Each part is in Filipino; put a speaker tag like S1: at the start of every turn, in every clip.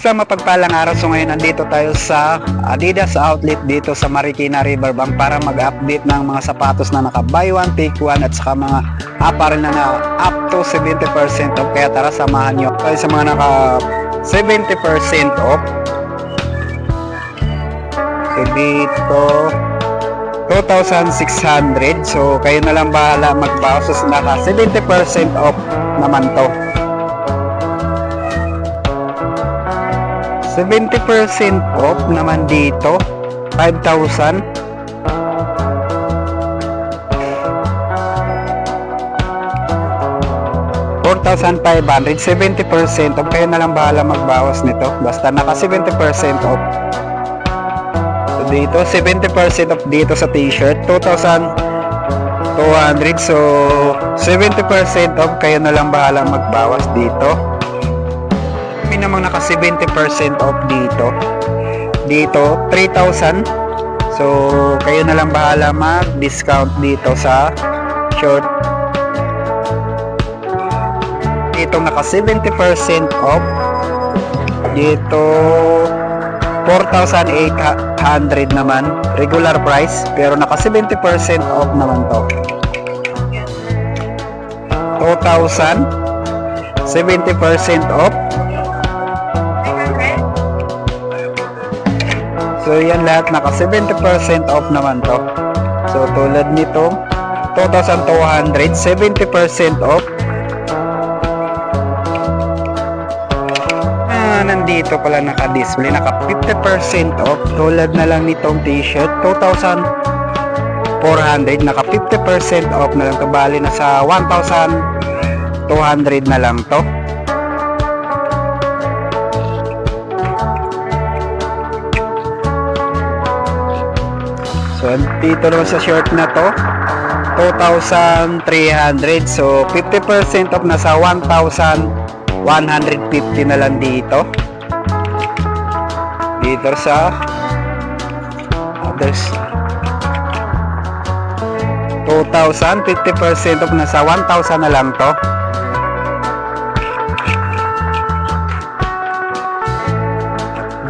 S1: Sa mapagpalang araw, so ngayon nandito tayo sa Adidas outlet dito sa Marikina Riverbank para mag-update ng mga sapatos na naka buy one take one at saka mga apparel na up to 70% off. Kaya tara, samahan nyo tayo sa mga naka 70% off. So dito 2,600, so kayo na lang bahala magbawas. So naka 70% off naman to. 70% off naman dito, 5,000. 4,500, 70% off. Kayo na lang bahala magbawas nito. Basta naka 70% off. So dito, 70% off dito sa t-shirt, 2,200. So 70% off. Kayo na lang bahala magbawas dito. May namang naka 70% off dito 3,000. So kayo na lang bahala mag-discount dito sa short. Dito naka 70% off dito 4,800 naman regular price, pero naka 70% off naman to. 2,000 70% off. So yan lahat naka 70% off naman to. So tulad nito 2,200, 70% off. Nandito pala naka-display, naka 50% off. Tulad na lang nitong t-shirt, 2,400, naka 50% off na lang to. Bali na sa 1,200 na lang to. So dito naman sa short na to 2,300, so 50% off na sa 1,150 na lang dito sa others. 2,000, 50% off na sa 1,000 na lang to.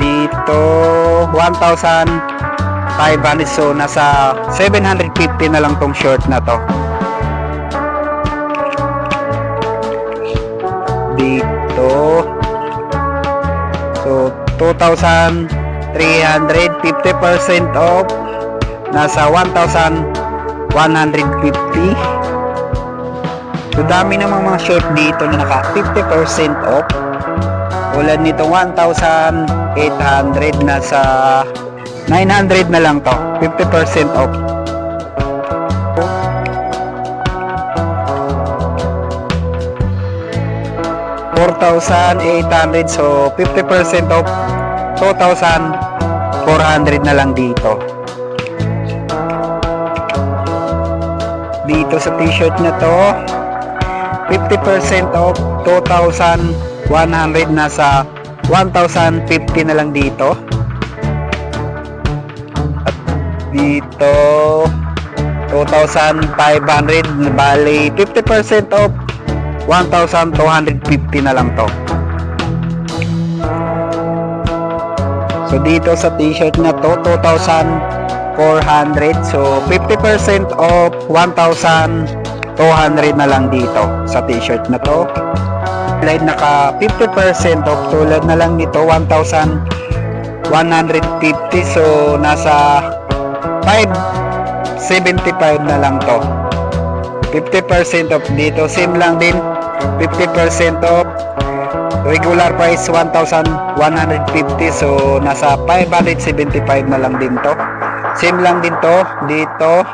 S1: Dito 1,500, so nasa 750 na lang tong short na to. Dito so 2,300, 50% off, nasa 1,150. So dami namang mga short dito na naka 50% off. Tulad nito 1,800, nasa 900 na lang to, 50% off. $4,800, so 50% off, 2,400 na lang dito. Dito sa t-shirt na to 50% off, 2,100, nasa 1,050 na lang dito. At dito 2,500, bali 50% off, 1,250 na lang to. So dito sa t-shirt na to 2,400, so 50% off, 1,200 na lang dito sa t-shirt na to. Line naka 50% off, tulad na lang nito 1,150, so nasa 575 na lang to. 50% off dito, same lang din, 50% off, regular price 1,150, so nasa 575 na lang din to. Same lang din to dito.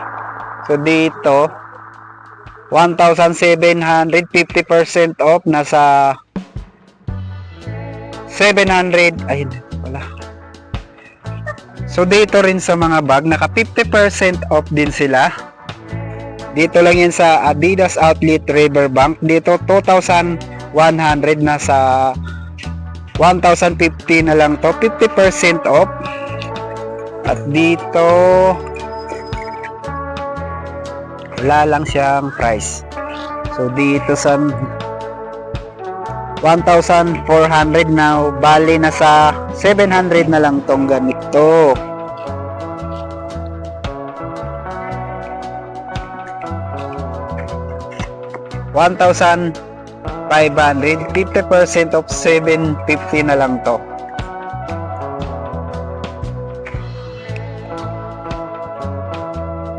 S1: So dito 1,700, 50% off, nasa 700, ay wala. So dito rin sa mga bag naka 50% off din sila. Dito lang yan sa Adidas outlet Riverbank. Dito 2,100, nasa 1,050 na lang to, 50% off. At dito wala lang siyang price. So dito sa 1,400 na, bali na sa 700 na lang tong ganito. $1,500, 50% of 750 na lang to.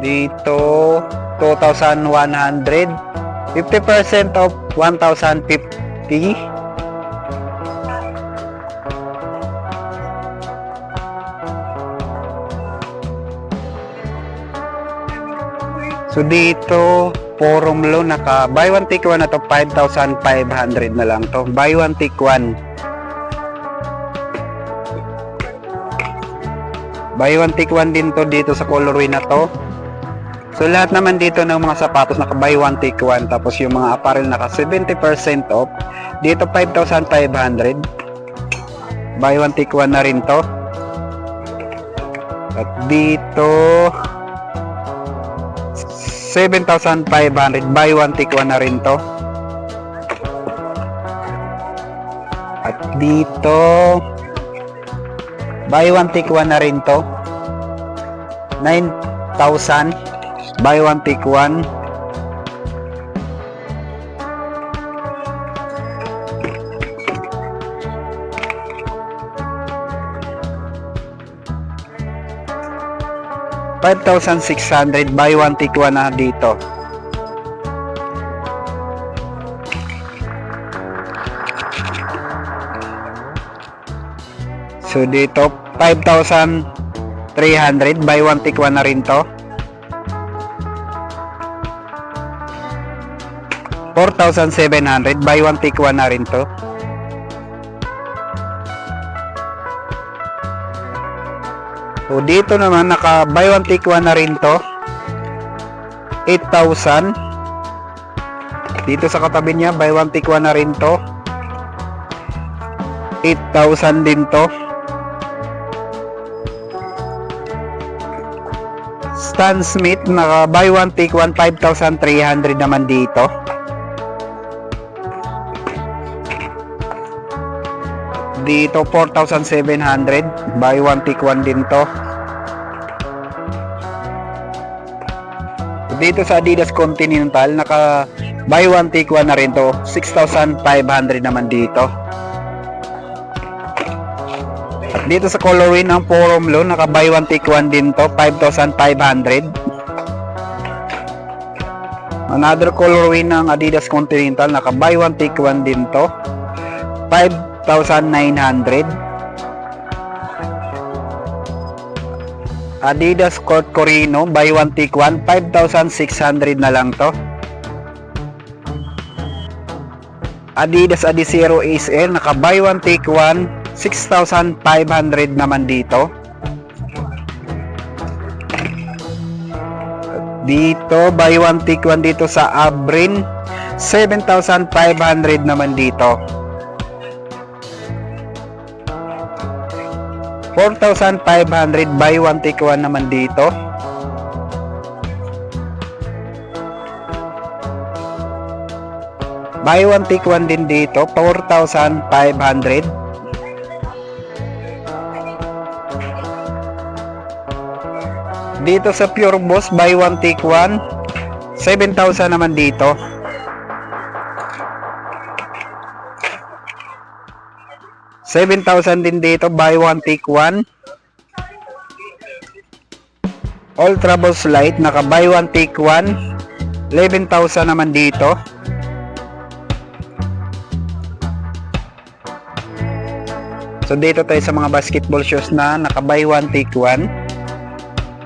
S1: Dito 2,100, 50% of 1,050. So dito forum loan, naka buy one take one na to, 5,500 na lang to. Buy one take one. Buy one take one din to dito sa colorway na to. So lahat naman dito ng mga sapatos naka buy one take one, tapos yung mga apparel naka 70% off. Dito 5,500. Buy one take one na rin to. At dito 7,500, buy one take one na rin to. At dito buy one take one na rin to. 9,000, buy one take one. $5,600, buy one take one na dito. So dito 5,300, buy one take one na rin to. 4,700, buy one take one na rin to. So dito naman naka buy one take one na rin to. 8,000. Dito sa katabi niya buy one take one na rin to. 8,000 din to. Stan Smith naka buy one take one, 5,300 naman dito. Dito 4,700, buy one take one din to. Dito sa Adidas Continental naka buy one take one na rin to, 6,500 naman dito. At dito sa colorway ng Forum Loan naka buy one take one din to, 5,500. Another colorway ng Adidas Continental naka buy one take one din to, 5,900. Adidas Court Corino buy one take one, 5,600 na lang to. Adidas Adizero Ace Air naka buy one take one, 6,500 naman dito. Dito buy one take one dito sa Abrin, 7,500 naman dito. 4,500, buy one take one naman dito. Buy one take one din dito, 4,500. Dito sa Pure Boss buy one take one, 7,000 naman dito. $7,000 din dito, buy one take one. Ultra Boss Light naka buy one take one, 11,000 naman dito. So dito tayo sa mga basketball shoes na naka buy one take one.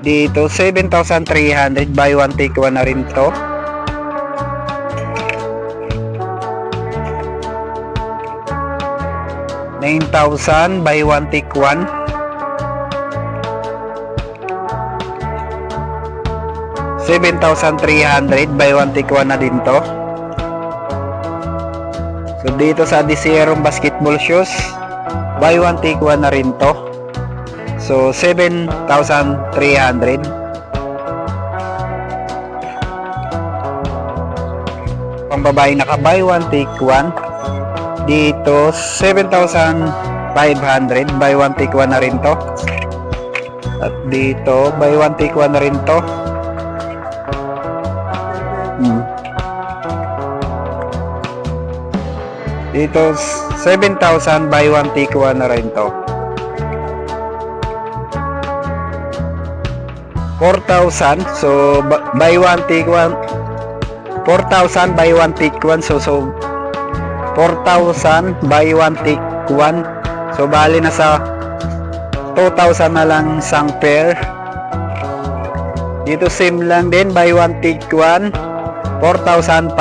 S1: Dito 7,300, buy one take one na rin to. $9,000, buy one take one. $7,300, buy one take one na din to. So dito sa Adizero basketball shoes, buy one take one na rin to. So 7,300. Pambabae naka buy one take one. Dito Dito 7,500, buy one take one na rin to. At dito buy one take one na rin to. Dito 7,000, buy one take one na rin to. 4,000, so buy one take one. 4,000 buy one take one, so 4,000 buy one take one, so bali na sa 2,000 na lang isang pair. Dito same lang din, buy one take one, 4,500.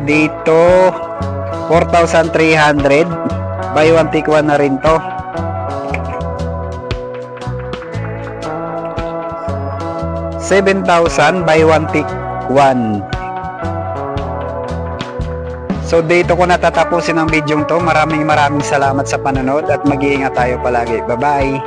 S1: Dito 4,300, buy one take one na rin to. $7,000 buy one take one. So dito ko natatapusin ang video to. Maraming salamat sa panonood at mag-iingat tayo palagi. Bye bye.